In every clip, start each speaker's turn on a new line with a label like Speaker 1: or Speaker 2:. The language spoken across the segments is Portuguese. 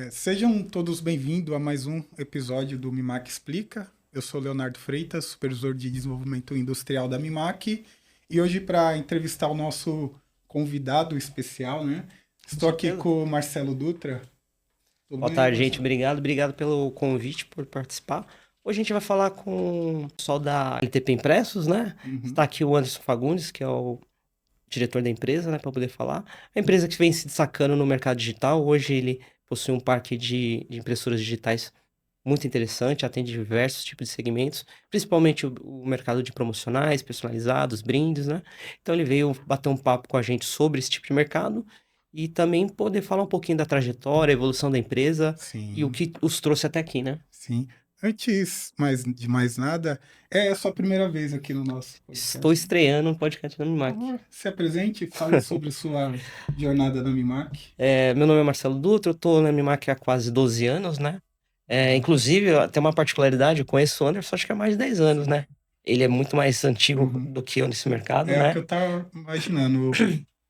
Speaker 1: Sejam todos bem-vindos a mais um episódio do Mimac Explica. Eu sou Leonardo Freitas, supervisor de desenvolvimento industrial da Mimac, e hoje para entrevistar o nosso convidado especial, né? Estou aqui com o Marcelo Dutra. Tudo
Speaker 2: Boa
Speaker 1: bem,
Speaker 2: tarde, gente.
Speaker 1: Marcelo?
Speaker 2: Obrigado pelo convite, por participar. Hoje a gente vai falar com o pessoal da LTP Impressos, né? Está aqui o Anderson Fagundes, que é o diretor da empresa, né, para poder falar. A empresa que vem se destacando no mercado digital. Hoje ele possui um parque de impressoras digitais muito interessante, atende diversos tipos de segmentos, principalmente o mercado de promocionais, personalizados, brindes, né? Então ele veio bater um papo com a gente sobre esse tipo de mercado e também poder falar um pouquinho da trajetória, evolução da empresa e o
Speaker 1: Sim,
Speaker 2: que os trouxe até aqui, né?
Speaker 1: sim. Antes de mais nada, é a sua primeira vez aqui no nosso
Speaker 2: Estou
Speaker 1: podcast.
Speaker 2: estreando um podcast da
Speaker 1: Por
Speaker 2: Mimac.
Speaker 1: favor, se apresente e fale sobre sua jornada na Mimac.
Speaker 2: Meu nome é Marcelo Dutra, eu estou na Mimac há quase 12 anos, né? Inclusive, tem uma particularidade, eu conheço o Anderson acho que há mais de 10 anos, né? Ele é muito mais antigo
Speaker 1: Uhum.
Speaker 2: do que eu nesse mercado,
Speaker 1: É o que
Speaker 2: né?
Speaker 1: eu tava imaginando.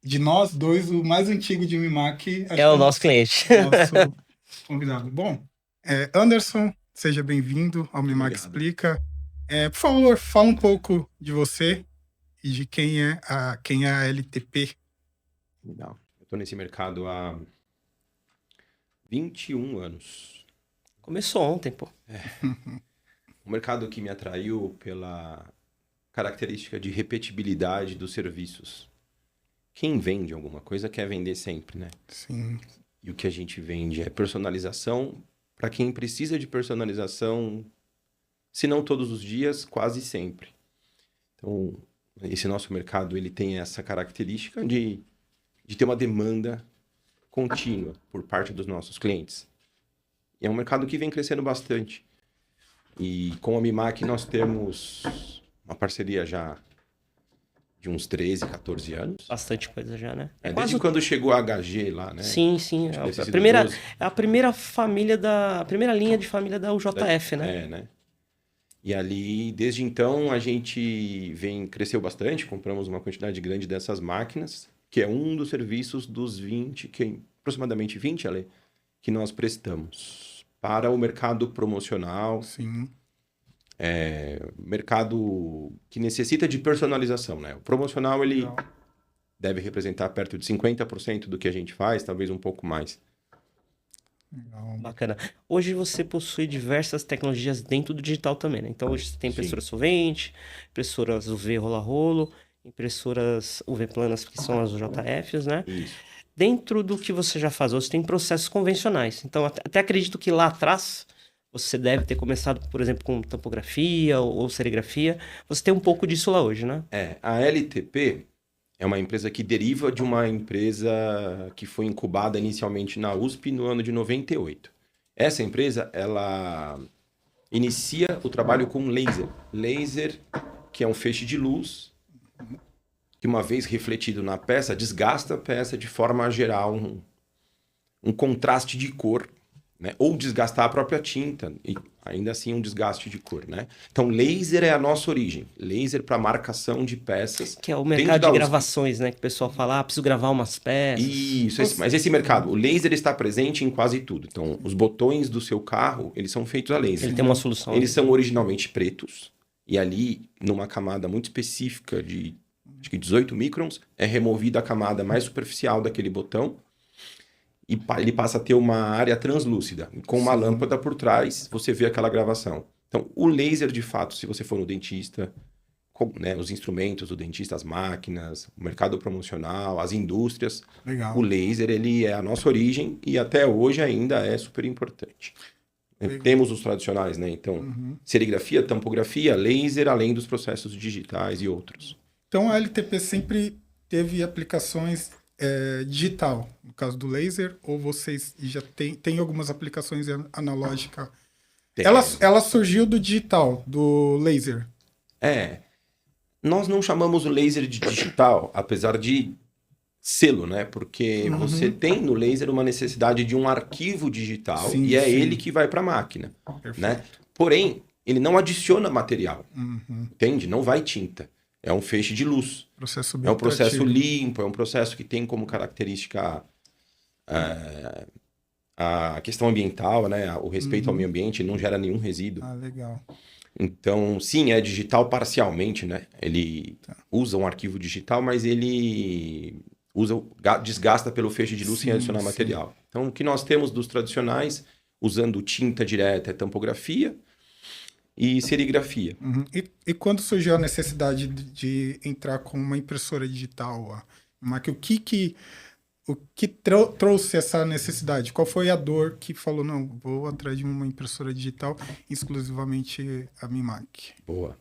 Speaker 1: De nós dois, o mais antigo de Mimac, acho
Speaker 2: É
Speaker 1: que
Speaker 2: o
Speaker 1: é
Speaker 2: nosso cliente.
Speaker 1: o nosso convidado. Bom, Anderson, seja bem-vindo ao
Speaker 3: Muito
Speaker 1: Mimac
Speaker 3: obrigado.
Speaker 1: Explica. Por favor, fala um pouco de você e de quem é a LTP.
Speaker 3: Legal. Eu estou nesse mercado há 21 anos.
Speaker 2: Começou ontem, pô.
Speaker 3: Um mercado que me atraiu pela característica de repetibilidade dos serviços. Quem vende alguma coisa quer vender sempre, né?
Speaker 1: Sim,
Speaker 3: E o que a gente vende é personalização para quem precisa de personalização, se não todos os dias, quase sempre. Então, esse nosso mercado ele tem essa característica de ter uma demanda contínua por parte dos nossos clientes. E é um mercado que vem crescendo bastante. E com a Mimac nós temos uma parceria já de uns 13, 14 anos.
Speaker 2: Bastante coisa já, né?
Speaker 3: Desde quando chegou a HG lá, né?
Speaker 2: Sim.
Speaker 3: Acho que deve ter
Speaker 2: A
Speaker 3: sido
Speaker 2: primeira,
Speaker 3: 12.
Speaker 2: é a primeira família a primeira linha de família da UJF, né?
Speaker 3: Né? E ali, desde então, a gente cresceu bastante, compramos uma quantidade grande dessas máquinas, que é um dos serviços dos 20, aproximadamente 20, Ale, que nós prestamos para o mercado promocional,
Speaker 1: sim.
Speaker 3: mercado que necessita de personalização, né? O promocional, ele
Speaker 1: Legal.
Speaker 3: deve representar perto de 50% do que a gente faz, talvez um pouco mais.
Speaker 1: Legal.
Speaker 2: Bacana. Hoje você possui diversas tecnologias dentro do digital também, né? Então hoje você tem impressora
Speaker 3: Sim.
Speaker 2: solvente, impressoras UV rola-rolo, impressoras UV planas, que são as UJFs, né?
Speaker 3: Isso.
Speaker 2: Dentro do que você já faz hoje, tem processos convencionais. Então, até acredito que lá atrás você deve ter começado, por exemplo, com topografia ou serigrafia. Você tem um pouco disso lá hoje, né?
Speaker 3: A LTP é uma empresa que deriva de uma empresa que foi incubada inicialmente na USP no ano de 98. Essa empresa, ela inicia o trabalho com laser. Laser, que é um feixe de luz, que uma vez refletido na peça, desgasta a peça de forma a gerar um contraste de cor, né? Ou desgastar a própria tinta, e ainda assim um desgaste de cor, né? Então, laser é a nossa origem. Laser para marcação de peças.
Speaker 2: Que é o
Speaker 3: dentro
Speaker 2: mercado
Speaker 3: da
Speaker 2: de
Speaker 3: USP.
Speaker 2: gravações, né? Que o pessoal fala, preciso gravar umas peças.
Speaker 3: Isso, mas esse mercado, o laser está presente em quase tudo. Então, os botões do seu carro, eles são feitos a laser.
Speaker 2: Ele tem uma solução.
Speaker 3: Eles são originalmente pretos, e ali, numa camada muito específica de acho que 18 microns, é removida a camada mais superficial daquele botão, e ele passa a ter uma área translúcida. Com uma lâmpada por trás, você vê aquela gravação. Então, o laser, de fato, se você for no dentista, né, os instrumentos do dentista, as máquinas, o mercado promocional, as indústrias,
Speaker 1: Legal.
Speaker 3: o laser, ele é a nossa origem e até hoje ainda é super importante.
Speaker 1: Legal.
Speaker 3: Temos os tradicionais, né? Então, serigrafia, tampografia, laser, além dos processos digitais e outros.
Speaker 1: Então a LTP sempre teve aplicações digital, no caso do laser, ou vocês já tem algumas aplicações analógicas? Ela surgiu do digital, do laser.
Speaker 3: Nós não chamamos o laser de digital, apesar de selo, né? Porque você tem no laser uma necessidade de um arquivo digital.
Speaker 1: Sim,
Speaker 3: e é
Speaker 1: sim.
Speaker 3: ele que vai para a máquina,
Speaker 1: Perfeito.
Speaker 3: né? Porém, ele não adiciona material,
Speaker 1: Uhum.
Speaker 3: entende? Não vai tinta. É um feixe de luz.
Speaker 1: Processo
Speaker 3: É um processo
Speaker 1: subtrativo.
Speaker 3: limpo, é um processo que tem como característica a questão ambiental, né? O respeito ao meio ambiente não gera nenhum resíduo.
Speaker 1: Ah, legal.
Speaker 3: Então, sim, é digital parcialmente, né? Ele usa um arquivo digital, mas ele desgasta pelo feixe de luz sem adicionar material. Então, o que nós temos dos tradicionais, usando tinta direta, é tampografia e serigrafia.
Speaker 1: E quando surgiu a necessidade de entrar com uma impressora digital, o que trouxe essa necessidade? Qual foi a dor que falou, não, vou atrás de uma impressora digital, exclusivamente a Mimac?
Speaker 3: Boa.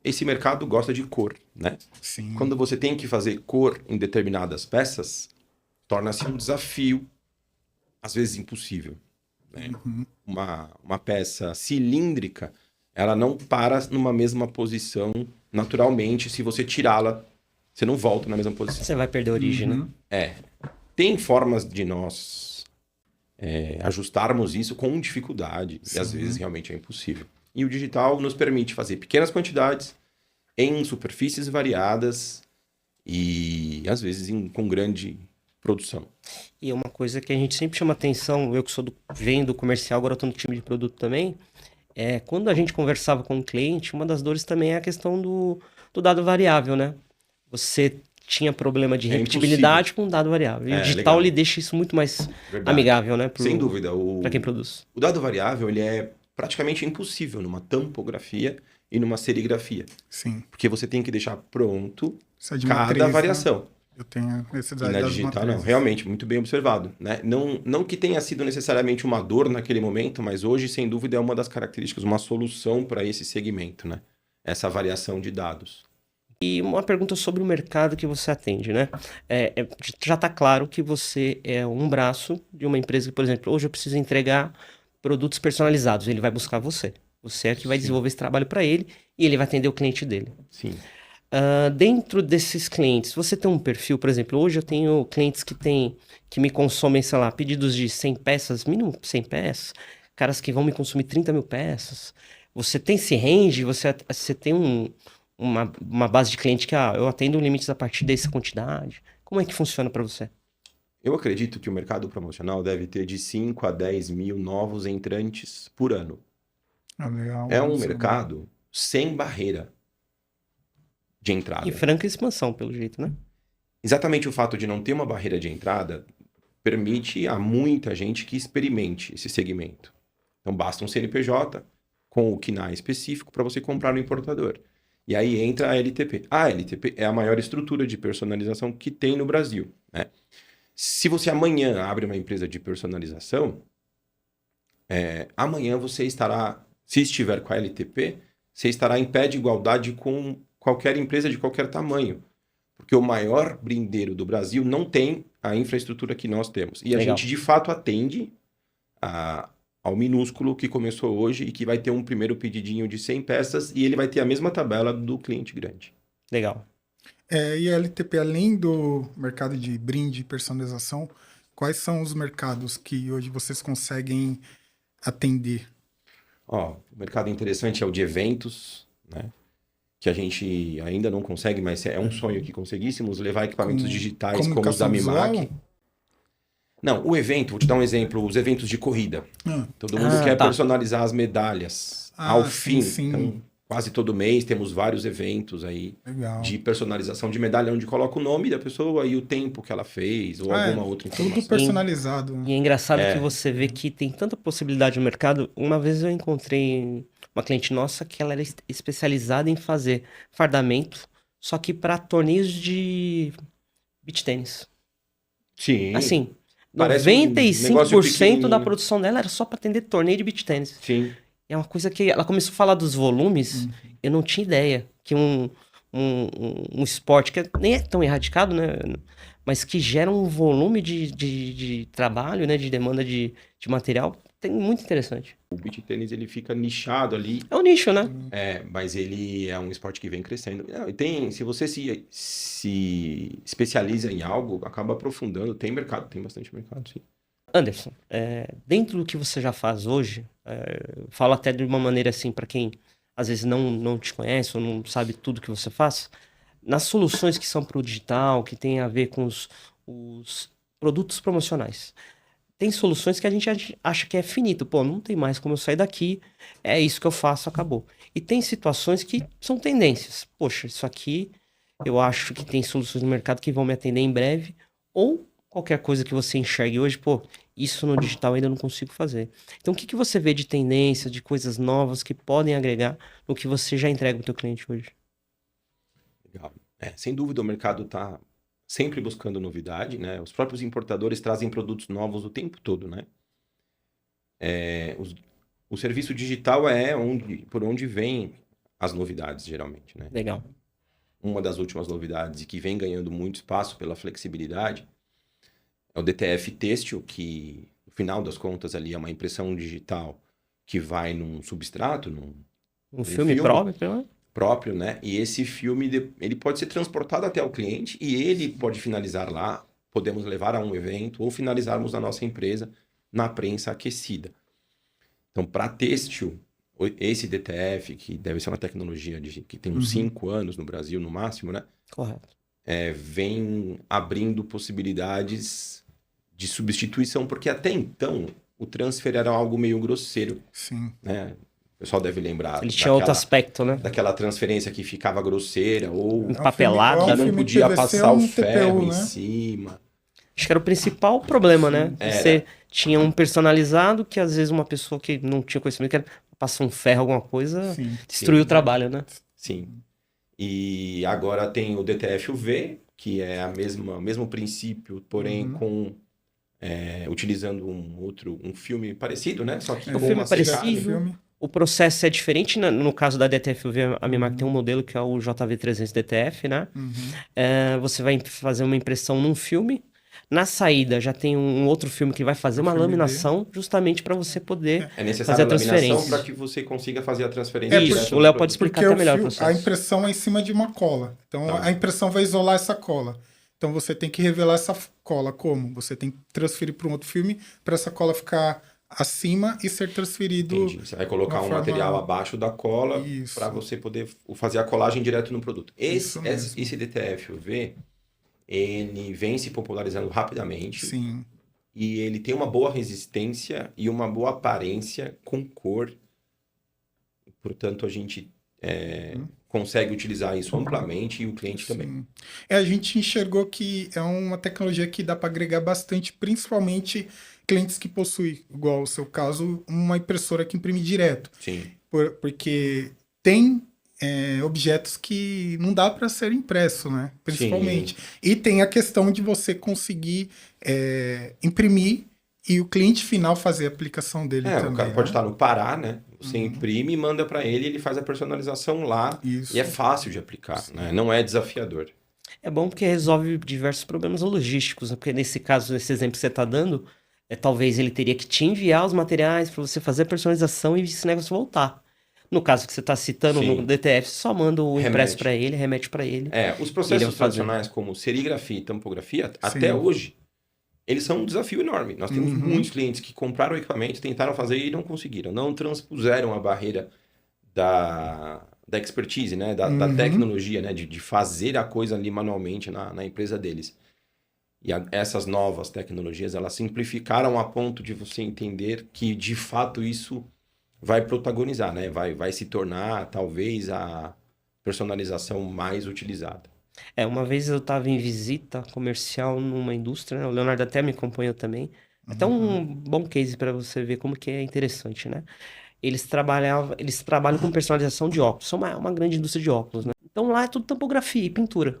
Speaker 3: Esse mercado gosta de cor, né?
Speaker 1: Sim.
Speaker 3: Quando você tem que fazer cor em determinadas peças, torna-se um desafio, às vezes impossível. Né? Uma peça cilíndrica, ela não para numa mesma posição naturalmente. Se você tirá-la, você não volta na mesma posição.
Speaker 2: Você vai perder a origem, né?
Speaker 3: Tem formas de nós ajustarmos isso com dificuldade. E às vezes realmente é impossível. E o digital nos permite fazer pequenas quantidades em superfícies variadas e às vezes com grande produção.
Speaker 2: E uma coisa que a gente sempre chama atenção, eu que venho do comercial, agora estou no time de produto também, quando a gente conversava com o cliente, uma das dores também é a questão do dado variável, né? Você tinha problema de repetibilidade com dado variável. E o digital ele deixa isso muito mais amigável, né?
Speaker 3: Sem dúvida.
Speaker 2: Para quem produz.
Speaker 3: O dado variável ele é praticamente impossível numa tampografia e numa serigrafia.
Speaker 1: Sim.
Speaker 3: Porque você tem que deixar pronto cada
Speaker 1: matriz,
Speaker 3: variação.
Speaker 1: Né? Eu tenho a necessidade
Speaker 3: e na
Speaker 1: das
Speaker 3: digital,
Speaker 1: matrizes.
Speaker 3: não. Realmente, muito bem observado. Né? Não que tenha sido necessariamente uma dor naquele momento, mas hoje, sem dúvida, é uma das características, uma solução para esse segmento, né? Essa variação de dados.
Speaker 2: E uma pergunta sobre o mercado que você atende, né? Já está claro que você é um braço de uma empresa que, por exemplo, hoje eu preciso entregar produtos personalizados. Ele vai buscar você. Você é que vai desenvolver esse trabalho para ele e ele vai atender o cliente dele.
Speaker 3: Sim.
Speaker 2: Dentro desses clientes, você tem um perfil, por exemplo, hoje eu tenho clientes que me consomem, sei lá, pedidos de 100 peças, mínimo 100 peças, caras que vão me consumir 30 mil peças. Você tem esse range, você tem uma base de cliente que eu atendo limites a partir dessa quantidade. Como é que funciona para você?
Speaker 3: Eu acredito que o mercado promocional deve ter de 5 a 10 mil novos entrantes por ano.
Speaker 1: Legal,
Speaker 3: é um mercado sem barreira de entrada.
Speaker 2: E franca expansão, pelo jeito, né?
Speaker 3: Exatamente o fato de não ter uma barreira de entrada permite a muita gente que experimente esse segmento. Então basta um CNPJ com o KNAI específico para você comprar no importador. E aí entra a LTP. A LTP é a maior estrutura de personalização que tem no Brasil. Né? Se você amanhã abre uma empresa de personalização, amanhã você estará, se estiver com a LTP, você estará em pé de igualdade com qualquer empresa de qualquer tamanho. Porque o maior brindeiro do Brasil não tem a infraestrutura que nós temos. E a gente, de fato, atende ao minúsculo que começou hoje e que vai ter um primeiro pedidinho de 100 peças e ele vai ter a mesma tabela do cliente grande.
Speaker 2: Legal.
Speaker 1: E a LTP, além do mercado de brinde e personalização, quais são os mercados que hoje vocês conseguem atender?
Speaker 3: O mercado interessante é o de eventos, né? Que a gente ainda não consegue, mas é um sonho que conseguíssemos levar equipamentos digitais como os da Mimac. Não, o evento, vou te dar um exemplo, os eventos de corrida. Todo mundo quer personalizar as medalhas ao fim.
Speaker 1: Sim.
Speaker 3: Então, quase todo mês temos vários eventos aí de personalização de medalha, onde coloca o nome da pessoa e o tempo que ela fez, ou alguma outra informação.
Speaker 1: Tudo personalizado.
Speaker 2: E é engraçado que você vê que tem tanta possibilidade no mercado. Uma vez eu encontrei uma cliente nossa que ela era especializada em fazer fardamento, só que para torneios de beach tênis.
Speaker 3: Sim.
Speaker 2: Assim, 95% da produção dela era só para atender torneio de beach tênis.
Speaker 3: Sim.
Speaker 2: É uma coisa que ela começou a falar dos volumes, eu não tinha ideia que um esporte que nem é tão erradicado, né? Mas que gera um volume de trabalho, né? De demanda de material, muito interessante.
Speaker 3: O beach tênis, ele fica nichado ali.
Speaker 2: É um nicho, né?
Speaker 3: Mas ele é um esporte que vem crescendo. Se você se especializa em algo, acaba aprofundando. Tem mercado, tem bastante mercado, sim.
Speaker 2: Anderson, dentro do que você já faz hoje, falo até de uma maneira assim, para quem às vezes não te conhece ou não sabe tudo que você faz, nas soluções que são para o digital, que tem a ver com os produtos promocionais, tem soluções que a gente acha que é finito. Pô, não tem mais como eu sair daqui, é isso que eu faço, acabou. E tem situações que são tendências. Poxa, isso aqui eu acho que tem soluções no mercado que vão me atender em breve, ou qualquer coisa que você enxergue hoje, pô, isso no digital ainda não consigo fazer. Então, o que você vê de tendência, de coisas novas que podem agregar no que você já entrega para o teu cliente hoje?
Speaker 3: Legal. Sem dúvida, o mercado está sempre buscando novidade, né? Os próprios importadores trazem produtos novos o tempo todo, né? O serviço digital por onde vêm as novidades, geralmente, né?
Speaker 2: Legal.
Speaker 3: Uma das últimas novidades e que vem ganhando muito espaço pela flexibilidade é o DTF têxtil, que, no final das contas, ali é uma impressão digital que vai num substrato,
Speaker 2: Um filme
Speaker 3: próprio, né? E esse filme, ele pode ser transportado até o cliente e ele pode finalizar lá. Podemos levar a um evento ou finalizarmos na nossa empresa na prensa aquecida. Então, para têxtil, esse DTF, que deve ser uma tecnologia que tem uns 5 anos no Brasil, no máximo, né?
Speaker 2: Correto.
Speaker 3: Vem abrindo possibilidades de substituição, porque até então o transfer era algo meio grosseiro.
Speaker 1: Sim.
Speaker 3: Né? O pessoal deve lembrar.
Speaker 2: Ele tinha outro aspecto, né?
Speaker 3: Daquela transferência que ficava grosseira ou
Speaker 2: empapelada,
Speaker 3: não podia passar o ferro em cima.
Speaker 2: Acho que era o principal problema, né? Você tinha um personalizado que às vezes uma pessoa que não tinha conhecimento, que passar um ferro, alguma coisa, destruiu o trabalho, né?
Speaker 3: Sim. E agora tem o DTF UV, que é o mesmo princípio, porém utilizando um filme parecido, né? Só que
Speaker 2: o filme é parecido. O processo é diferente. No caso da DTF UV, a Mimac tem um modelo que é o JV300 DTF, né? Você vai fazer uma impressão num filme. Na saída já tem um outro filme que vai fazer uma laminação justamente para você poder fazer a transferência.
Speaker 3: Para que você consiga fazer a transferência.
Speaker 2: Isso, o Léo pode explicar até melhor o processo.
Speaker 1: A impressão é em cima de uma cola. Então a impressão vai isolar essa cola. Então você tem que revelar essa cola. Como? Você tem que transferir para um outro filme para essa cola ficar acima e ser transferido.
Speaker 3: Entendi. Você vai colocar um material abaixo da cola para você poder fazer a colagem direto no produto. Esse DTF UV, ele vem se popularizando rapidamente.
Speaker 1: Sim.
Speaker 3: E ele tem uma boa resistência e uma boa aparência com cor. Portanto, a gente consegue utilizar isso amplamente e o cliente também.
Speaker 1: A gente enxergou que é uma tecnologia que dá para agregar bastante, principalmente clientes que possuem, igual o seu caso, uma impressora que imprime direto.
Speaker 3: Sim.
Speaker 1: Porque tem objetos que não dá para ser impresso, né? Principalmente. Sim. E tem a questão de você conseguir imprimir e o cliente final fazer a aplicação dele também.
Speaker 3: O cara pode estar no Pará, né? Você imprime e manda para ele faz a personalização lá.
Speaker 1: Isso.
Speaker 3: E é fácil de aplicar, né? Não é desafiador.
Speaker 2: É bom porque resolve diversos problemas logísticos, né? Porque nesse caso, nesse exemplo que você está dando, talvez ele teria que te enviar os materiais para você fazer a personalização e esse negócio voltar. No caso que você está citando no DTF, só manda o impresso para ele, remete para ele.
Speaker 3: Os processos tradicionais como serigrafia e tampografia, até hoje, eles são um desafio enorme. Nós temos muitos clientes que compraram o equipamento, tentaram fazer e não conseguiram. Não transpuseram a barreira da expertise, né? Da tecnologia, né? De fazer a coisa ali manualmente na empresa deles. E essas novas tecnologias, elas simplificaram a ponto de você entender que, de fato, isso vai protagonizar, né? Vai se tornar, talvez, a personalização mais utilizada.
Speaker 2: Uma vez eu estava em visita comercial numa indústria, né? O Leonardo até me acompanhou também. Até um bom case para você ver como que é interessante, né? Eles trabalham com personalização de óculos. São uma grande indústria de óculos, né? Então lá é tudo tampografia e pintura.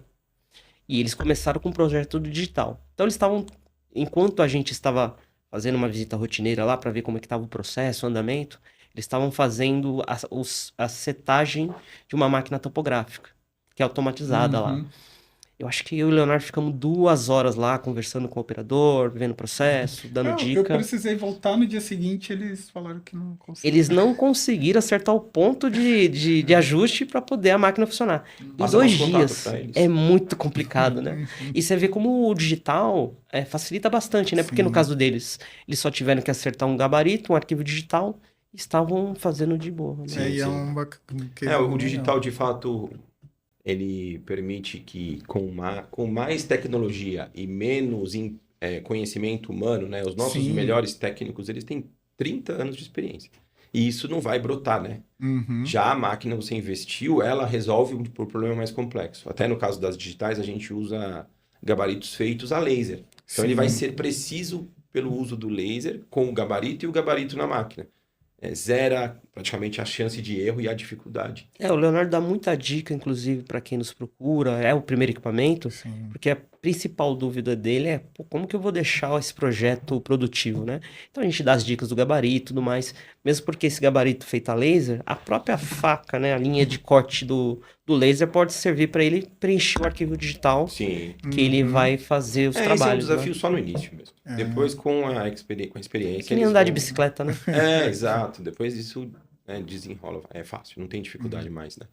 Speaker 2: E eles começaram com um projeto digital. Então eles estavam, enquanto a gente estava fazendo uma visita rotineira lá para ver como é que estava o processo, o andamento, eles estavam fazendo a setagem de uma máquina topográfica, que é automatizada lá. Eu acho que eu e o Leonardo ficamos 2 horas lá conversando com o operador, vendo o processo, dando dica.
Speaker 1: Eu precisei voltar no dia seguinte, eles falaram que não conseguiram.
Speaker 2: Eles não conseguiram acertar o ponto de ajuste para poder a máquina funcionar. Em 2 dias é muito complicado, né? E você vê como o digital facilita bastante, né? Porque no caso deles, eles só tiveram que acertar um gabarito, um arquivo digital, e estavam fazendo de boa. Né?
Speaker 3: O digital, de fato, ele permite que com mais tecnologia e menos conhecimento humano, né? Os nossos
Speaker 1: Sim.
Speaker 3: melhores técnicos, eles têm 30 anos de experiência. E isso não vai brotar, né?
Speaker 1: Uhum.
Speaker 3: Já a máquina, você investiu, ela resolve um problema mais complexo. Até no caso das digitais, a gente usa gabaritos feitos a laser. Então, ele vai
Speaker 1: Sim.
Speaker 3: ser preciso pelo uso do laser com o gabarito e o gabarito na máquina. Zera praticamente a chance de erro e a dificuldade.
Speaker 2: O Leonardo dá muita dica, inclusive, para quem nos procura. É o primeiro equipamento,
Speaker 1: Sim.
Speaker 2: porque a principal dúvida dele é pô, como que eu vou deixar esse projeto produtivo, né? Então a gente dá as dicas do gabarito e tudo mais. Mesmo porque esse gabarito feito a laser, a própria faca, né, a linha de corte do laser pode servir para ele preencher o arquivo digital
Speaker 3: Sim.
Speaker 2: que ele vai fazer os
Speaker 3: Esse é um
Speaker 2: trabalhos,
Speaker 3: desafio
Speaker 2: né?
Speaker 3: só no início mesmo. Depois, com a experiência,
Speaker 2: Que nem
Speaker 3: eles
Speaker 2: andar de
Speaker 3: vão...
Speaker 2: bicicleta, né?
Speaker 3: Exato. Depois isso desenrola. É fácil, não tem dificuldade mais, né?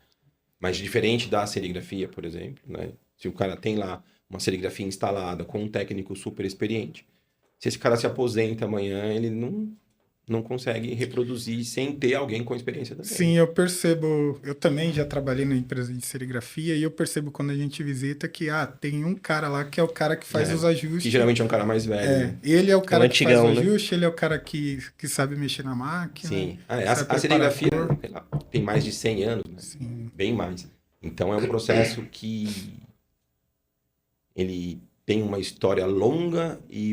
Speaker 3: Mas diferente da serigrafia, por exemplo, né? Se o cara tem lá uma serigrafia instalada com um técnico super experiente, se esse cara se aposenta amanhã, ele não consegue reproduzir sem ter alguém com experiência também.
Speaker 1: Sim, eu percebo. Eu também já trabalhei na empresa de serigrafia e eu percebo quando a gente visita que tem um cara lá que é o cara que faz os ajustes.
Speaker 3: Que geralmente é um cara mais velho. Né?
Speaker 1: Ele é o cara que faz o
Speaker 2: antigão, né?
Speaker 1: ajuste, ele é o cara que sabe mexer na máquina.
Speaker 3: Sim.
Speaker 1: sabe
Speaker 3: A serigrafia
Speaker 1: preparar a cor.
Speaker 3: sei lá, tem mais de 100 anos, né?
Speaker 1: Sim.
Speaker 3: Bem mais. Então é um processo que ele tem uma história longa e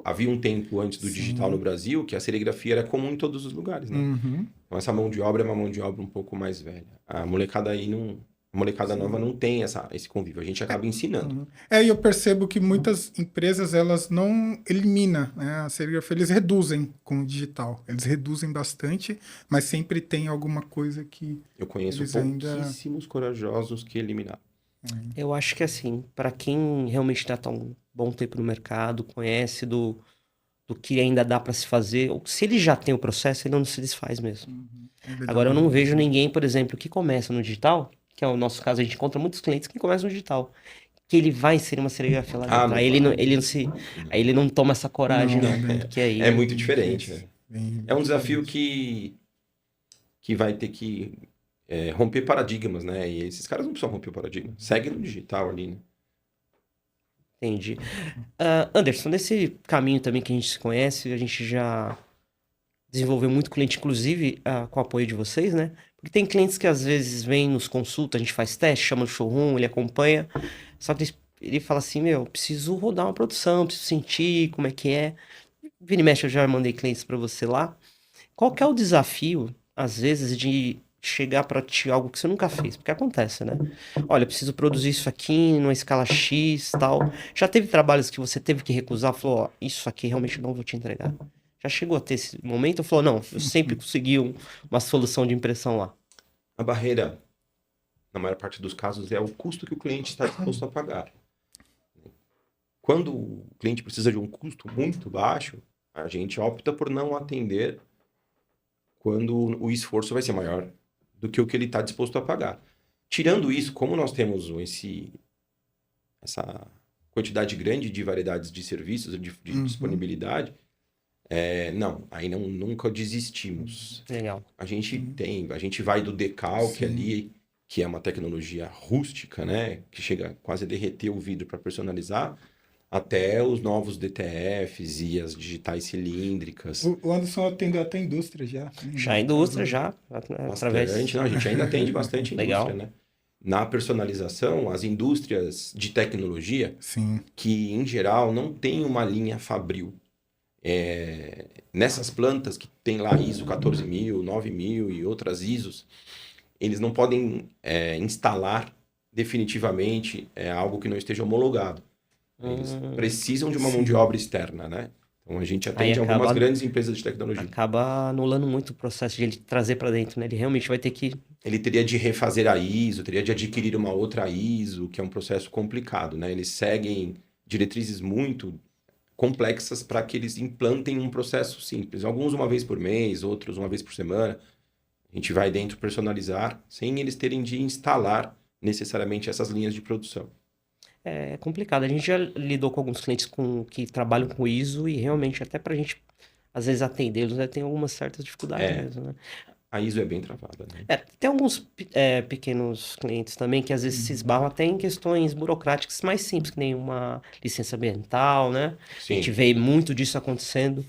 Speaker 3: havia um tempo antes do
Speaker 1: Sim.
Speaker 3: digital no Brasil que a serigrafia era comum em todos os lugares, né?
Speaker 1: Uhum.
Speaker 3: Então essa mão de obra é uma mão de obra um pouco mais velha. A molecada aí não... A molecada nova não tem esse convívio. A gente acaba ensinando.
Speaker 1: E eu percebo que muitas empresas, elas não eliminam, né, a serigrafia, eles reduzem com o digital. Eles reduzem bastante, mas sempre tem alguma coisa que...
Speaker 3: Eu conheço
Speaker 1: Eles ainda-
Speaker 3: pouquíssimos corajosos que eliminaram.
Speaker 2: Eu acho que assim, para quem realmente já tá um bom tempo no mercado, conhece do que ainda dá para se fazer, ou se ele já tem o processo, ele não se desfaz mesmo. Agora, eu não vejo ninguém, por exemplo, que começa no digital, que é o nosso caso, a gente encontra muitos clientes que começam no digital, que ele vai inserir uma serigrafia lá dentro.
Speaker 3: não
Speaker 2: Aí ele não toma essa coragem,
Speaker 1: Não,
Speaker 2: não.
Speaker 1: né?
Speaker 2: Porque aí,
Speaker 3: É muito diferente. Né?
Speaker 1: Bem
Speaker 3: É um desafio
Speaker 1: diferente.
Speaker 3: que vai ter que romper paradigmas, né? E esses caras não precisam romper o paradigma. Segue no digital ali, né?
Speaker 2: Entendi. Anderson, nesse caminho também que a gente se conhece, a gente já desenvolveu muito cliente, inclusive com o apoio de vocês, né? Porque tem clientes que às vezes vêm, nos consulta, a gente faz teste, chama no showroom, ele acompanha, só que ele fala assim, preciso rodar uma produção, preciso sentir como é que é. Vira e mexe, eu já mandei clientes para você lá. Qual que é o desafio, às vezes, de chegar para ti algo que você nunca fez? Porque acontece, né? Olha, eu preciso produzir isso aqui numa escala X, tal. Já teve trabalhos que você teve que recusar, falou, ó, isso aqui realmente não vou te entregar. Já chegou a ter esse momento? Falou, não, eu sempre consegui uma solução de impressão lá.
Speaker 3: A barreira, na maior parte dos casos, é o custo que o cliente está disposto a pagar. Quando o cliente precisa de um custo muito baixo, a gente opta por não atender quando o esforço vai ser maior do que o que ele está disposto a pagar. Tirando isso, como nós temos essa quantidade grande de variedades de serviços, de disponibilidade, nunca desistimos.
Speaker 2: Legal.
Speaker 3: A gente vai do decalque ali, que é uma tecnologia rústica, né? Que chega quase a derreter o vidro para personalizar, até os novos DTFs e as digitais cilíndricas.
Speaker 1: O Anderson atendeu até a indústria já. Né?
Speaker 2: Já a indústria,
Speaker 3: Bastante. Não, a gente ainda atende bastante
Speaker 2: Legal.
Speaker 3: indústria, né? Na personalização, as indústrias de tecnologia,
Speaker 1: Sim.
Speaker 3: que em geral não tem uma linha fabril. Nessas plantas que tem lá ISO 14000, 9000 e outras ISOs, eles não podem instalar definitivamente algo que não esteja homologado. Eles precisam de uma mão de obra externa, né? Então a gente atende algumas grandes empresas de tecnologia.
Speaker 2: Acaba anulando muito o processo de ele trazer para dentro, né? Ele realmente vai ter que...
Speaker 3: Ele teria de refazer a ISO, teria de adquirir uma outra ISO, que é um processo complicado, né? Eles seguem diretrizes muito complexas para que eles implantem um processo simples. Alguns uma vez por mês, outros uma vez por semana. A gente vai dentro personalizar, sem eles terem de instalar necessariamente essas linhas de produção.
Speaker 2: É complicado. A gente já lidou com alguns clientes que trabalham com ISO e realmente até pra gente, às vezes, atendê-los, tem algumas certas dificuldades mesmo, né?
Speaker 3: A ISO é bem travada, né?
Speaker 2: Tem alguns pequenos clientes também que às vezes se esbarram até em questões burocráticas mais simples, que nem uma licença ambiental, né? A gente
Speaker 3: Sim,
Speaker 2: vê muito disso acontecendo.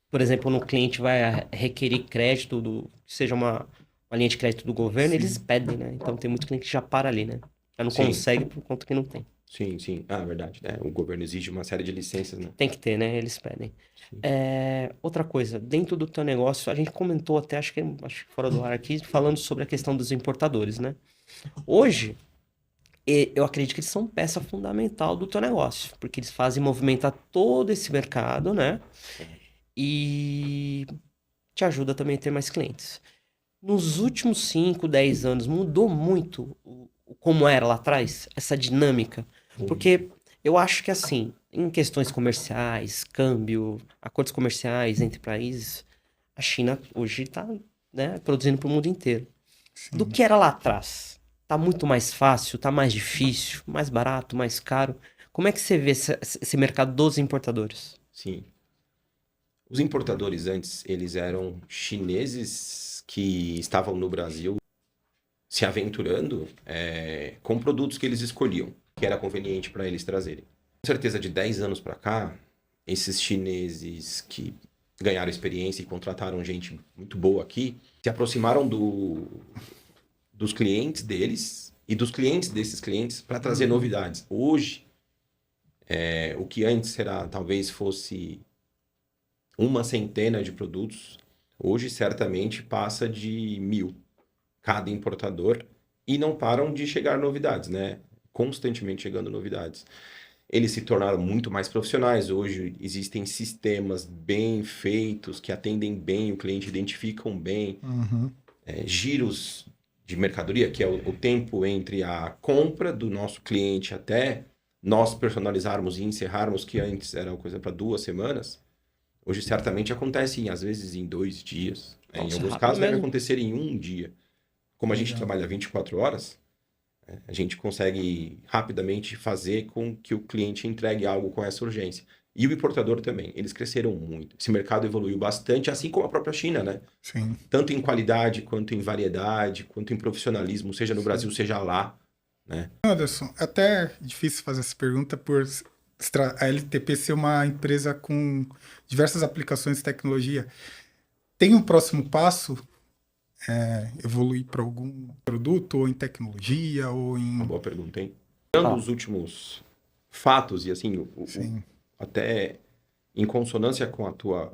Speaker 2: Por exemplo, no cliente vai requerer crédito, seja uma linha de crédito do governo, eles pedem, né? Então tem muito cliente que já para ali, né? Já não
Speaker 3: sim,
Speaker 2: consegue por conta que não tem.
Speaker 3: sim. Ah, verdade, né? O governo exige uma série de licenças, né?
Speaker 2: Tem que ter, né? Eles pedem.
Speaker 3: Sim.
Speaker 2: Outra coisa, dentro do teu negócio, a gente comentou até, acho que fora do ar aqui, falando sobre a questão dos importadores, né? Hoje, eu acredito que eles são peça fundamental do teu negócio, porque eles fazem movimentar todo esse mercado, né? E te ajuda também a ter mais clientes. Nos últimos 5, 10 anos, mudou muito como era lá atrás, essa dinâmica. Porque eu acho que, assim, em questões comerciais, câmbio, acordos comerciais entre países, a China hoje está, né, produzindo para o mundo inteiro.
Speaker 1: Sim.
Speaker 2: Do que era lá atrás? Tá muito mais fácil, tá mais difícil, mais barato, mais caro? Como é que você vê esse mercado dos importadores?
Speaker 3: Sim. Os importadores antes, eles eram chineses que estavam no Brasil se aventurando com produtos que eles escolhiam, que era conveniente para eles trazerem. Com certeza, de 10 anos para cá, esses chineses que ganharam experiência e contrataram gente muito boa aqui, se aproximaram dos clientes deles e dos clientes desses clientes para trazer novidades. Hoje, o que antes talvez fosse uma centena de produtos, hoje certamente passa de 1.000 cada importador e não param de chegar novidades, né? Constantemente chegando novidades. Eles se tornaram muito mais profissionais. Hoje existem sistemas bem feitos que atendem bem, o cliente identificam bem. Giros de mercadoria, que é o tempo entre a compra do nosso cliente até nós personalizarmos e encerrarmos, que antes era uma coisa para 2 semanas. Hoje certamente acontece, às vezes, em 2 dias. Em alguns casos deve acontecer em 1 dia. Como a gente trabalha 24 horas, a gente consegue rapidamente fazer com que o cliente entregue algo com essa urgência. E o importador também. Eles cresceram muito. Esse mercado evoluiu bastante, assim como a própria China, né?
Speaker 1: Sim.
Speaker 3: Tanto em qualidade, quanto em variedade, quanto em profissionalismo, seja no Brasil, seja lá, né?
Speaker 1: Anderson, é até difícil fazer essa pergunta por a LTP ser uma empresa com diversas aplicações de tecnologia. Tem um próximo passo? Evoluir para algum produto, ou em tecnologia, ou em...
Speaker 3: Uma boa pergunta, hein? Dando os últimos fatos, e assim, até em consonância com a tua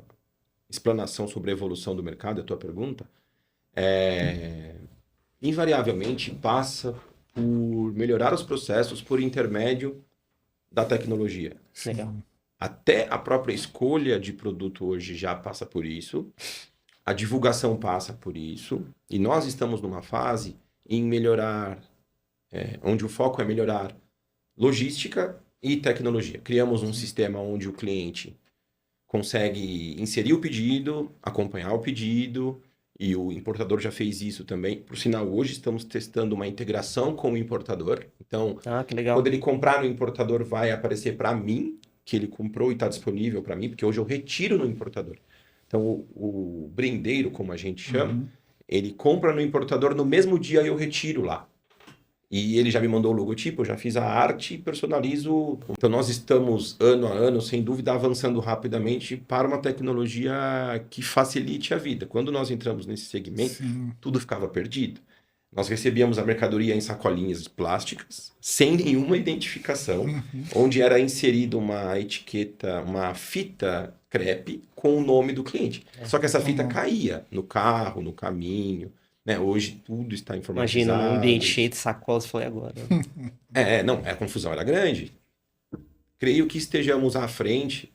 Speaker 3: explanação sobre a evolução do mercado, a tua pergunta, invariavelmente passa por melhorar os processos por intermédio da tecnologia.
Speaker 2: Legal.
Speaker 3: Até a própria escolha de produto hoje já passa por isso. A divulgação passa por isso. E nós estamos numa fase em melhorar, onde o foco é melhorar logística e tecnologia. Criamos um sistema onde o cliente consegue inserir o pedido, acompanhar o pedido, e o importador já fez isso também. Por sinal, hoje estamos testando uma integração com o importador. Então,
Speaker 2: que legal.
Speaker 3: quando ele comprar no importador, vai aparecer para mim que ele comprou e está disponível para mim, porque hoje eu retiro no importador. Então, o brindeiro, como a gente chama, ele compra no importador, no mesmo dia eu retiro lá. E ele já me mandou o logotipo, eu já fiz a arte e personalizo. Então, nós estamos, ano a ano, sem dúvida, avançando rapidamente para uma tecnologia que facilite a vida. Quando nós entramos nesse segmento, tudo ficava perdido. Nós recebíamos a mercadoria em sacolinhas plásticas, sem nenhuma identificação, onde era inserida uma etiqueta, uma fita crepe com o nome do cliente. Só que essa fita caía no carro, no caminho, né? Hoje tudo está informatizado.
Speaker 2: Imagina um ambiente cheio de sacolas, foi agora.
Speaker 3: Não, a confusão era grande. Creio que estejamos à frente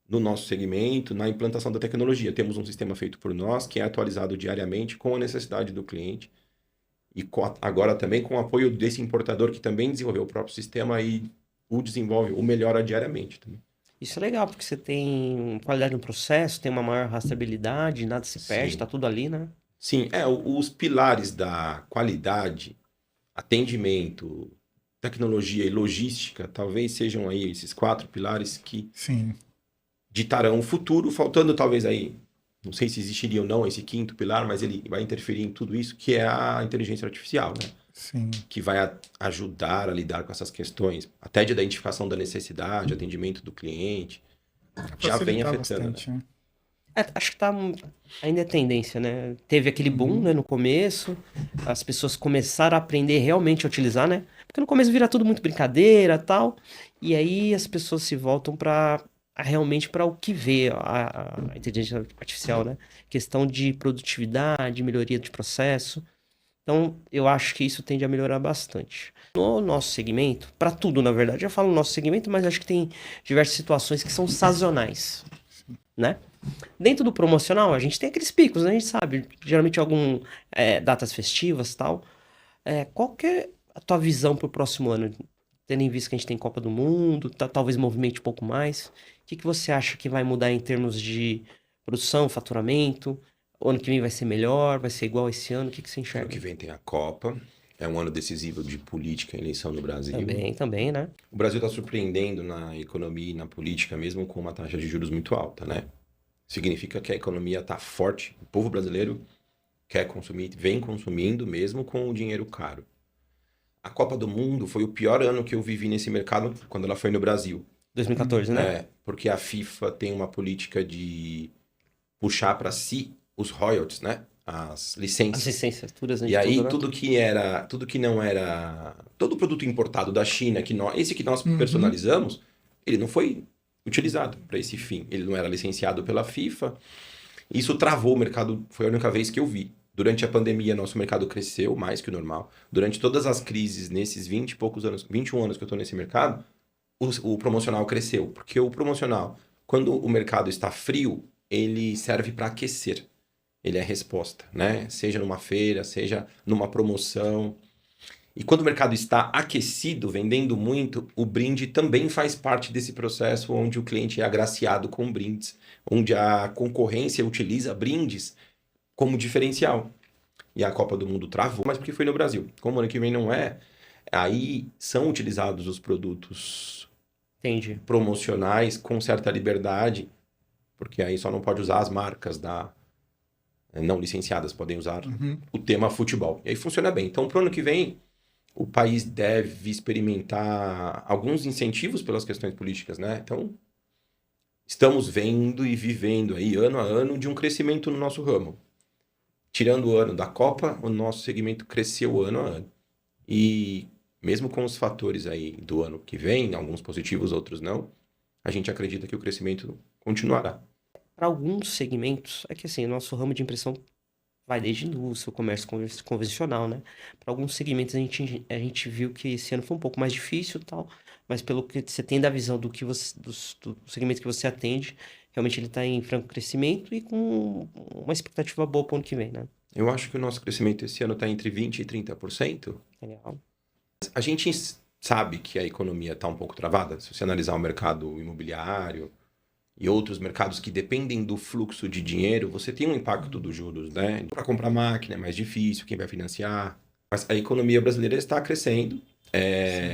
Speaker 3: no nosso segmento, na implantação da tecnologia. Temos um sistema feito por nós, que é atualizado diariamente com a necessidade do cliente. E agora também com o apoio desse importador que também desenvolveu o próprio sistema e o desenvolve, o melhora diariamente também.
Speaker 2: Isso é legal, porque você tem qualidade no processo, tem uma maior rastreabilidade, nada se perde, tá tudo ali, né?
Speaker 3: Sim, os pilares da qualidade, atendimento, tecnologia e logística, talvez sejam aí esses 4 pilares que ditarão o futuro, faltando talvez aí não sei se existiria ou não esse quinto pilar, mas ele vai interferir em tudo isso, que é a inteligência artificial, né?
Speaker 1: Sim.
Speaker 3: Que vai ajudar a lidar com essas questões, até de identificação da necessidade, atendimento do cliente, já vem
Speaker 1: Facilitar
Speaker 3: afetando,
Speaker 1: bastante,
Speaker 3: né?
Speaker 1: né?
Speaker 2: Acho que ainda é tendência, né? Teve aquele boom, né, no começo, as pessoas começaram a aprender realmente a utilizar, né? Porque no começo vira tudo muito brincadeira, tal, e aí as pessoas se voltam para realmente para o que vê a inteligência artificial, né? Questão de produtividade, melhoria de processo. Então, eu acho que isso tende a melhorar bastante. No nosso segmento, para tudo, na verdade, eu falo no nosso segmento, mas acho que tem diversas situações que são sazonais, né? Dentro do promocional, a gente tem aqueles picos, né? A gente sabe, geralmente datas festivas e tal. Qual que é a tua visão para o próximo ano? Tendo em vista que a gente tem Copa do Mundo, talvez movimente um pouco mais. O que você acha que vai mudar em termos de produção, faturamento? O ano que vem vai ser melhor? Vai ser igual esse ano? O que você
Speaker 3: Ano
Speaker 2: enxerga?
Speaker 3: que vem tem a Copa, é um ano decisivo de política e eleição no Brasil.
Speaker 2: Também, né?
Speaker 3: O Brasil está surpreendendo na economia e na política mesmo com uma taxa de juros muito alta, né? Significa que a economia está forte, o povo brasileiro quer consumir, vem consumindo mesmo com o dinheiro caro. A Copa do Mundo foi o pior ano que eu vivi nesse mercado quando ela foi no Brasil.
Speaker 2: 2014, né?
Speaker 3: Porque a FIFA tem uma política de puxar para si os royalties, né? As licenças.
Speaker 2: As licenciaturas, né?
Speaker 3: E aí
Speaker 2: né?
Speaker 3: tudo que não era, todo produto importado da China, esse que nós personalizamos, ele não foi utilizado para esse fim. Ele não era licenciado pela FIFA. Isso travou o mercado, foi a única vez que eu vi. Durante a pandemia, nosso mercado cresceu mais que o normal. Durante todas as crises, nesses 20 e poucos anos, 21 anos que eu estou nesse mercado, o promocional cresceu. Porque o promocional, quando o mercado está frio, ele serve para aquecer. Ele é resposta, né? Seja numa feira, seja numa promoção. E quando o mercado está aquecido, vendendo muito, o brinde também faz parte desse processo onde o cliente é agraciado com brindes, onde a concorrência utiliza brindes como diferencial. E a Copa do Mundo travou, mas porque foi no Brasil. Como ano que vem não é, aí são utilizados os produtos promocionais com certa liberdade, porque aí só não pode usar as marcas não licenciadas, podem usar o tema futebol. E aí funciona bem. Então, para o ano que vem, o país deve experimentar alguns incentivos pelas questões políticas, né? Então, estamos vendo e vivendo aí, ano a ano, de um crescimento no nosso ramo. Tirando o ano da Copa, o nosso segmento cresceu ano a ano. E mesmo com os fatores aí do ano que vem, alguns positivos, outros não, a gente acredita que o crescimento continuará.
Speaker 2: Para alguns segmentos, é que assim, nosso ramo de impressão vai desde indústria, comércio convencional, né? Para alguns segmentos a gente viu que esse ano foi um pouco mais difícil e tal, mas pelo que você tem da visão do segmento que você atende, realmente ele está em franco crescimento e com uma expectativa boa para o ano que vem, né?
Speaker 3: Eu acho que o nosso crescimento esse ano está entre 20% e 30%.
Speaker 2: Legal.
Speaker 3: A gente sabe que a economia está um pouco travada. Se você analisar o mercado imobiliário e outros mercados que dependem do fluxo de dinheiro, você tem um impacto dos juros, né? Para comprar máquina é mais difícil, quem vai financiar. Mas a economia brasileira está crescendo.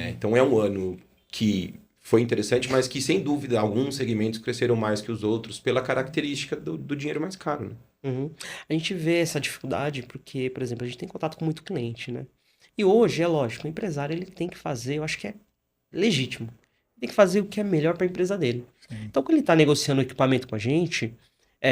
Speaker 3: Então é um ano que foi interessante, mas que sem dúvida alguns segmentos cresceram mais que os outros pela característica do dinheiro mais caro, né?
Speaker 2: A gente vê essa dificuldade porque, por exemplo, a gente tem contato com muito cliente, né? E hoje, é lógico, o empresário ele tem que fazer, eu acho que é legítimo, tem que fazer o que é melhor para a empresa dele. Então, quando ele está negociando equipamento com a gente,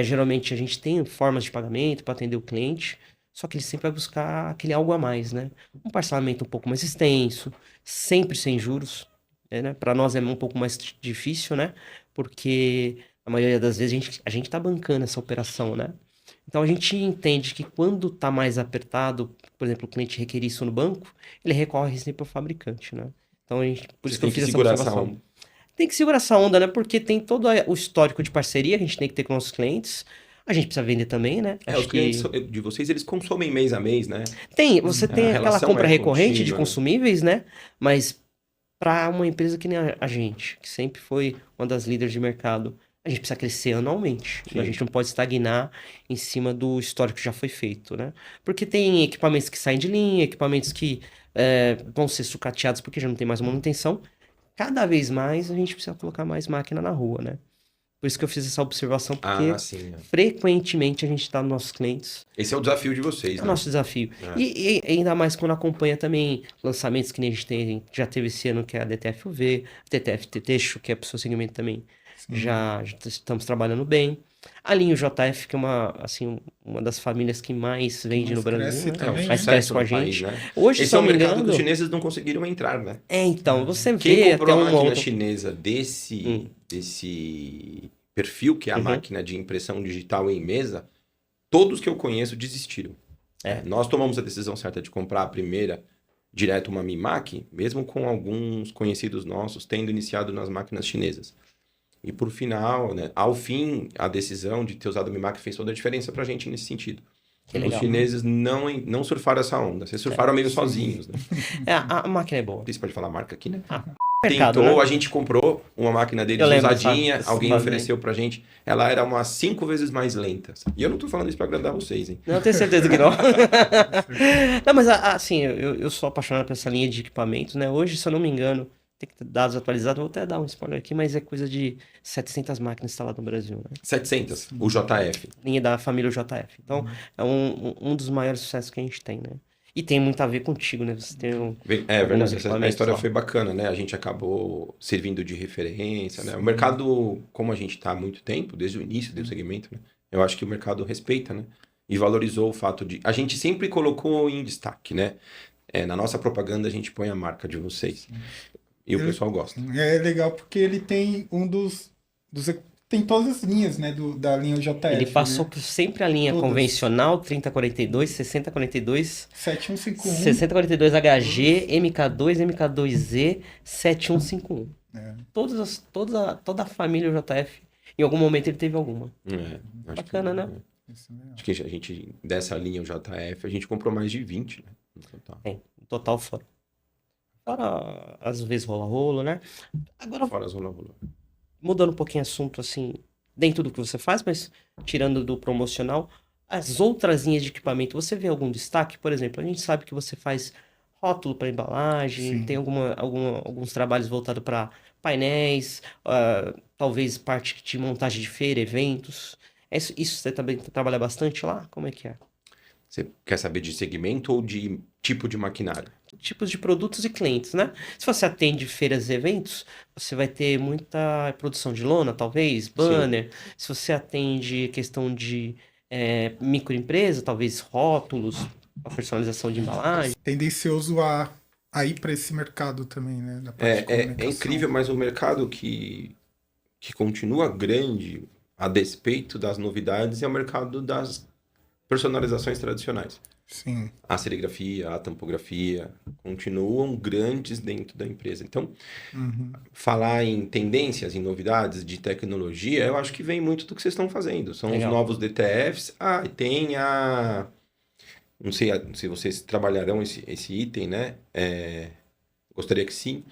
Speaker 2: geralmente a gente tem formas de pagamento para atender o cliente, só que ele sempre vai buscar aquele algo a mais, né? Um parcelamento um pouco mais extenso, sempre sem juros, né? Para nós é um pouco mais difícil, né? Porque a maioria das vezes a gente está bancando essa operação, né? Então a gente entende que quando está mais apertado, por exemplo, o cliente requer isso no banco, ele recorre sempre ao fabricante, né? Então por isso que eu fiz essa observação. Tem que segurar essa onda, né? Porque tem todo o histórico de parceria que a gente tem que ter com nossos clientes. A gente precisa vender também, né?
Speaker 3: Os clientes de vocês, eles consomem mês a mês, né?
Speaker 2: Você tem aquela compra recorrente de
Speaker 3: contínua,
Speaker 2: consumíveis, né? Mas para uma empresa que nem a gente, que sempre foi uma das líderes de mercado, a gente precisa crescer anualmente. A gente não pode estagnar em cima do histórico que já foi feito, né? Porque tem equipamentos que saem de linha, equipamentos que vão ser sucateados porque já não tem mais manutenção. Cada vez mais a gente precisa colocar mais máquina na rua, né? Por isso que eu fiz essa observação, porque
Speaker 3: sim.
Speaker 2: frequentemente a gente está nos nossos clientes.
Speaker 3: Esse é o desafio de vocês,
Speaker 2: É o
Speaker 3: né?
Speaker 2: nosso desafio. E ainda mais quando acompanha também lançamentos que nem a gente já teve esse ano, que é a DTF-UV, a DTF-Texto, que é para o seu segmento também. Já estamos trabalhando bem. A linha JF, que é uma das famílias que mais vende no Brasil, né?
Speaker 1: Também,
Speaker 2: Mais cresce com a gente.
Speaker 3: País, né?
Speaker 2: Hoje,
Speaker 3: Esse
Speaker 2: se
Speaker 3: é
Speaker 2: eu
Speaker 3: o
Speaker 2: não me
Speaker 3: mercado
Speaker 2: engano...
Speaker 3: que os chineses não conseguiram entrar, né?
Speaker 2: Então, você
Speaker 3: Quem
Speaker 2: vê
Speaker 3: comprou
Speaker 2: até
Speaker 3: a máquina
Speaker 2: outro...
Speaker 3: chinesa desse perfil, que é a máquina de impressão digital em mesa, todos que eu conheço desistiram. Nós tomamos a decisão certa de comprar a primeira direto uma Mimac, mesmo com alguns conhecidos nossos tendo iniciado nas máquinas chinesas. E por final, né, ao fim, a decisão de ter usado o Mimac fez toda a diferença pra gente nesse sentido. Os chineses não surfaram essa onda, vocês surfaram meio sozinhos, né?
Speaker 2: A máquina é boa.
Speaker 3: Você pode falar a marca aqui, né?
Speaker 2: Mercado,
Speaker 3: Tentou,
Speaker 2: né?
Speaker 3: a gente comprou uma máquina deles usadinha, alguém ofereceu pra gente. Ela era umas 5 vezes mais lenta. E eu não tô falando isso pra agradar vocês, hein?
Speaker 2: Não, eu tenho certeza que não. Não, mas assim, eu sou apaixonado por essa linha de equipamentos, né? Hoje, se eu não me engano, tem que ter dados atualizados, vou até dar um spoiler aqui, mas é coisa de 700 máquinas instaladas no Brasil, né?
Speaker 3: 700, o JF.
Speaker 2: Linha da família JF. Então, é um dos maiores sucessos que a gente tem, né? E tem muito a ver contigo, né? Você tem
Speaker 3: É verdade, a
Speaker 2: equipamentos
Speaker 3: história
Speaker 2: lá.
Speaker 3: foi bacana, né? A gente acabou servindo de referência, né? O mercado, como a gente está há muito tempo, desde o início do segmento, né? Eu acho que o mercado respeita, né? E valorizou o fato de... A gente sempre colocou em destaque, né? Na nossa propaganda a gente põe a marca de vocês. E o pessoal gosta.
Speaker 1: É legal porque ele tem tem todas as linhas, né, da linha JF.
Speaker 2: Ele passou por sempre a linha
Speaker 1: Todas.
Speaker 2: convencional, 3042, 6042,
Speaker 1: 7151.
Speaker 2: 6042 HG, MK2, MK2Z, 7151. Toda a família JF, em algum momento ele teve alguma. Bacana, né?
Speaker 3: Acho que a gente, dessa linha o JF, a gente comprou mais de 20, né? No total.
Speaker 2: No total fora. Fora, às vezes, rola-rolo, né? Agora,
Speaker 3: Fora as rola-rola.
Speaker 2: mudando um pouquinho o assunto, assim, dentro do que você faz, mas tirando do promocional, as outras linhas de equipamento, você vê algum destaque? Por exemplo, a gente sabe que você faz rótulo para embalagem, tem alguns trabalhos voltados para painéis, talvez parte de montagem de feira, eventos. Isso você também trabalha bastante lá? Como é que é?
Speaker 3: Você quer saber de segmento ou de tipo de maquinário?
Speaker 2: Tipos de produtos e clientes, né? Se você atende feiras e eventos, você vai ter muita produção de lona, talvez, banner. Se você atende questão de microempresa, talvez rótulos, a personalização de embalagem.
Speaker 1: Tendencioso a ir para esse mercado também, né? Da parte de
Speaker 3: É
Speaker 1: comunicação.
Speaker 3: incrível, mas o mercado que continua grande a despeito das novidades é o mercado das personalizações tradicionais.
Speaker 1: Sim.
Speaker 3: A serigrafia, a tampografia continuam grandes dentro da empresa. Então, falar em tendências, em novidades de tecnologia, eu acho que vem muito do que vocês estão fazendo. São
Speaker 2: Legal.
Speaker 3: os novos DTFs. E tem a... Não sei se vocês trabalharão esse item, né? Gostaria que sim.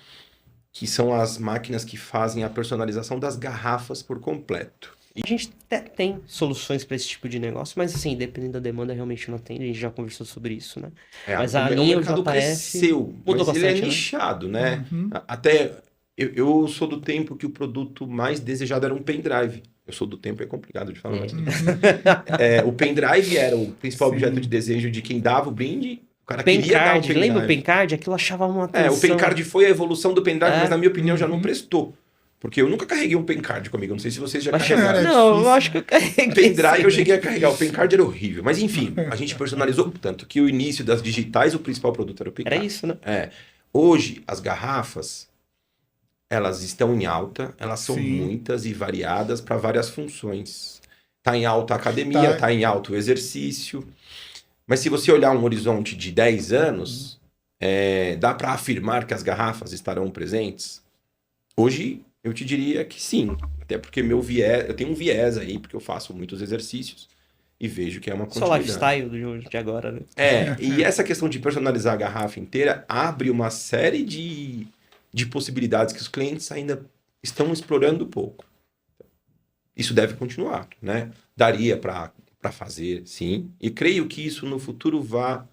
Speaker 3: Que são as máquinas que fazem a personalização das garrafas por completo.
Speaker 2: A gente até tem soluções para esse tipo de negócio, mas assim, dependendo da demanda, realmente não tem. A gente já conversou sobre isso, né? Mas a linha,
Speaker 3: o mercado
Speaker 2: JF,
Speaker 3: cresceu,
Speaker 2: mudou
Speaker 3: mas ele é
Speaker 2: bastante, né?
Speaker 3: nichado, né? Até eu sou do tempo que o produto mais desejado era um pendrive. Eu sou do tempo, é complicado de falar. Mas... o pendrive era o principal objeto de desejo de quem dava o brinde. O cara queria dar o pendrive.
Speaker 2: Lembra o Pencard? Aquilo achava uma atenção.
Speaker 3: O Pencard foi a evolução do pendrive, mas na minha opinião já não prestou. Porque eu nunca carreguei um Pencard comigo. Não sei se vocês já carregaram.
Speaker 2: Não, eu acho que eu carreguei.
Speaker 3: Pendrive eu cheguei a carregar. O Pencard era horrível. Mas enfim, a gente personalizou tanto que o início das digitais, o principal produto era o Pencard.
Speaker 2: Era isso, né?
Speaker 3: Hoje, as garrafas, elas estão em alta. Elas são muitas e variadas para várias funções. Está em alta a academia, está em alta o exercício. Mas se você olhar um horizonte de 10 anos, dá para afirmar que as garrafas estarão presentes? Hoje... eu te diria que sim, até porque eu tenho um viés aí, porque eu faço muitos exercícios e vejo que é uma continuidade.
Speaker 2: Só lifestyle de agora, né?
Speaker 3: E essa questão de personalizar a garrafa inteira abre uma série de possibilidades que os clientes ainda estão explorando pouco. Isso deve continuar, né? Daria para fazer, sim, e creio que isso no futuro vai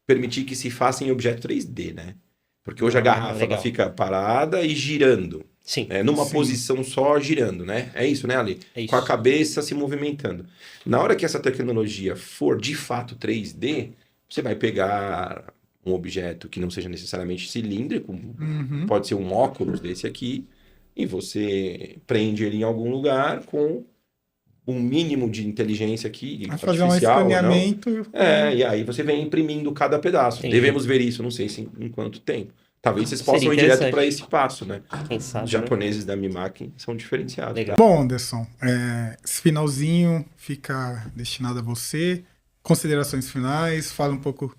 Speaker 3: permitir que se faça em objeto 3D, né? Porque hoje a garrafa ela fica parada e girando.
Speaker 2: Sim.
Speaker 3: Numa
Speaker 1: Sim.
Speaker 3: posição só girando, né? É isso, né, Ali?
Speaker 2: É isso.
Speaker 3: Com a cabeça se movimentando. Na hora que essa tecnologia for de fato 3D, você vai pegar um objeto que não seja necessariamente cilíndrico,
Speaker 1: Uhum.
Speaker 3: pode ser um óculos desse aqui, e você prende ele em algum lugar com um mínimo de inteligência aqui,
Speaker 1: Vai fazer um
Speaker 3: artificial ou não.
Speaker 1: escaneamento.
Speaker 3: E aí você vem imprimindo cada pedaço.
Speaker 2: Entendi.
Speaker 3: Devemos ver isso, não sei se em quanto tempo. Talvez vocês possam
Speaker 2: Seria
Speaker 3: ir direto
Speaker 2: interessante.
Speaker 3: para esse passo, né?
Speaker 2: Quem sabe,
Speaker 3: Os
Speaker 2: né?
Speaker 3: japoneses da Mimaki são diferenciados.
Speaker 2: Legal.
Speaker 1: Bom, Anderson, esse finalzinho fica destinado a você. Considerações finais, fala um pouco,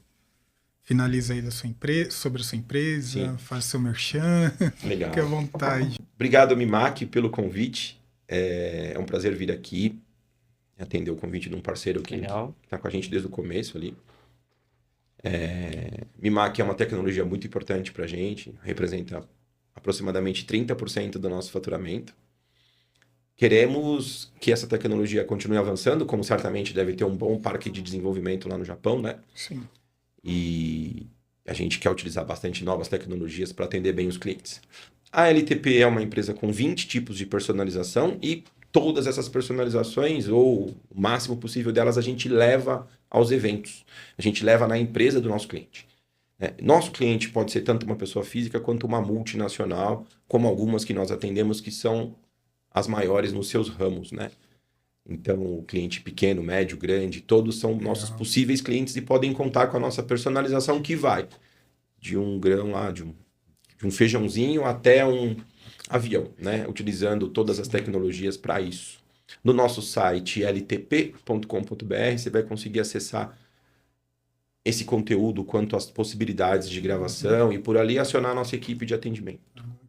Speaker 1: finaliza aí da sua empresa, sobre a sua empresa,
Speaker 3: Sim.
Speaker 1: faz seu merchan,
Speaker 3: Legal.
Speaker 1: fique à vontade.
Speaker 3: Obrigado, Mimaki, pelo convite. É um prazer vir aqui, atender o convite de um parceiro que
Speaker 2: Legal.
Speaker 3: está com a gente desde o começo ali. Mimaki é uma tecnologia muito importante para a gente, representa aproximadamente 30% do nosso faturamento. Queremos que essa tecnologia continue avançando, como certamente deve ter um bom parque de desenvolvimento lá no Japão, né?
Speaker 1: Sim.
Speaker 3: E a gente quer utilizar bastante novas tecnologias para atender bem os clientes. A LTP é uma empresa com 20 tipos de personalização e todas essas personalizações, ou o máximo possível delas, a gente leva aos eventos. A gente leva na empresa do nosso cliente. Nosso cliente pode ser tanto uma pessoa física quanto uma multinacional, como algumas que nós atendemos que são as maiores nos seus ramos, né? Então, o cliente pequeno, médio, grande, todos são nossos possíveis clientes e podem contar com a nossa personalização que vai de um grão lá, de um feijãozinho até um avião, né? Utilizando todas as tecnologias para isso. No nosso site ltp.com.br você vai conseguir acessar esse conteúdo quanto às possibilidades de gravação e por ali acionar a nossa equipe de atendimento.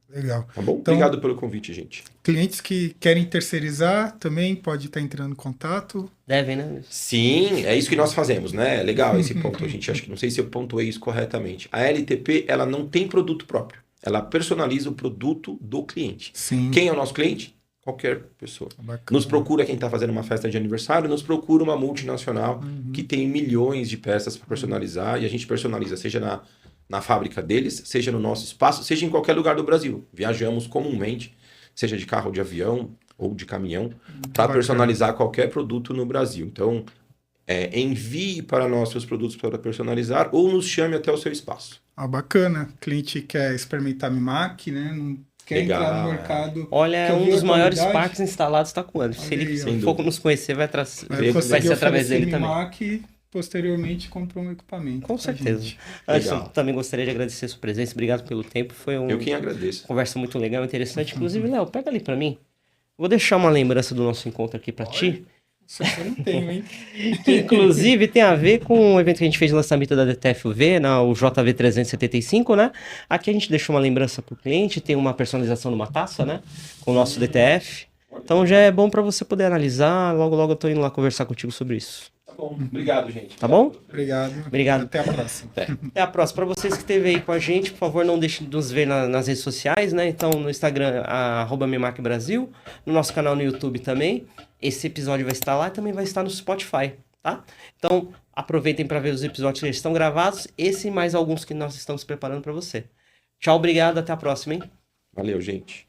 Speaker 1: Legal.
Speaker 3: Tá bom?
Speaker 1: Então,
Speaker 3: Obrigado pelo convite, gente.
Speaker 1: Clientes que querem terceirizar também pode estar entrando em contato.
Speaker 2: Devem, né?
Speaker 3: Sim, é isso que nós fazemos, né? Legal esse ponto. A gente acha que não sei se eu pontuei isso corretamente. A LTP, ela não tem produto próprio. Ela personaliza o produto do cliente.
Speaker 1: Sim.
Speaker 3: Quem é o nosso cliente? Qualquer pessoa.
Speaker 1: Bacana.
Speaker 3: Nos procura quem está fazendo uma festa de aniversário, nos procura uma multinacional que tem milhões de peças para personalizar e a gente personaliza, seja na fábrica deles, seja no nosso espaço, seja em qualquer lugar do Brasil. Viajamos comumente, seja de carro, de avião ou de caminhão, para
Speaker 1: Bacana.
Speaker 3: personalizar qualquer produto no Brasil. Então, envie para nós seus produtos para personalizar ou nos chame até o seu espaço.
Speaker 1: Bacana. Cliente quer experimentar Mimaki, né? Não quer
Speaker 3: Legal,
Speaker 1: entrar no mercado.
Speaker 2: Olha,
Speaker 1: quer
Speaker 2: um
Speaker 1: ver
Speaker 2: dos
Speaker 1: a
Speaker 2: maiores
Speaker 1: qualidade.
Speaker 2: parques instalados está com o Anderson. Se
Speaker 1: Olha
Speaker 2: ele
Speaker 1: aí,
Speaker 3: sem
Speaker 2: for
Speaker 3: dúvida.
Speaker 2: nos conhecer, vai
Speaker 1: Vai
Speaker 2: ser através
Speaker 1: oferecer
Speaker 2: dele também.
Speaker 1: Mimaki, posteriormente comprou um equipamento.
Speaker 2: Com
Speaker 1: pra
Speaker 2: certeza.
Speaker 1: gente.
Speaker 2: Anderson,
Speaker 3: Legal.
Speaker 2: também gostaria de agradecer a sua presença. Obrigado pelo tempo. Foi uma
Speaker 3: Eu quem agradeço.
Speaker 2: conversa muito legal, interessante. Inclusive, Léo, pega ali pra mim. Vou deixar uma lembrança do nosso encontro aqui pra ti.
Speaker 1: Isso aqui eu não tenho, hein?
Speaker 2: Que inclusive tem a ver com o evento que a gente fez de lançamento da DTF-UV, o JV 375, né? Aqui a gente deixou uma lembrança pro cliente, tem uma personalização numa taça, né? Com o nosso DTF. Então já é bom para você poder analisar. Logo, logo eu tô indo lá conversar contigo sobre isso.
Speaker 3: Tá bom. Obrigado, gente.
Speaker 2: Tá bom?
Speaker 1: Obrigado.
Speaker 2: Obrigado.
Speaker 1: Até a próxima.
Speaker 2: Até a próxima. Para vocês que esteve aí com a gente, por favor, não deixem de nos ver nas redes sociais, né? Então, no Instagram, @Mimaki Brasil, no nosso canal no YouTube também. Esse episódio vai estar lá e também vai estar no Spotify, tá? Então, aproveitem para ver os episódios que já estão gravados, esse e mais alguns que nós estamos preparando para você. Tchau, obrigado, até a próxima, hein?
Speaker 3: Valeu, gente.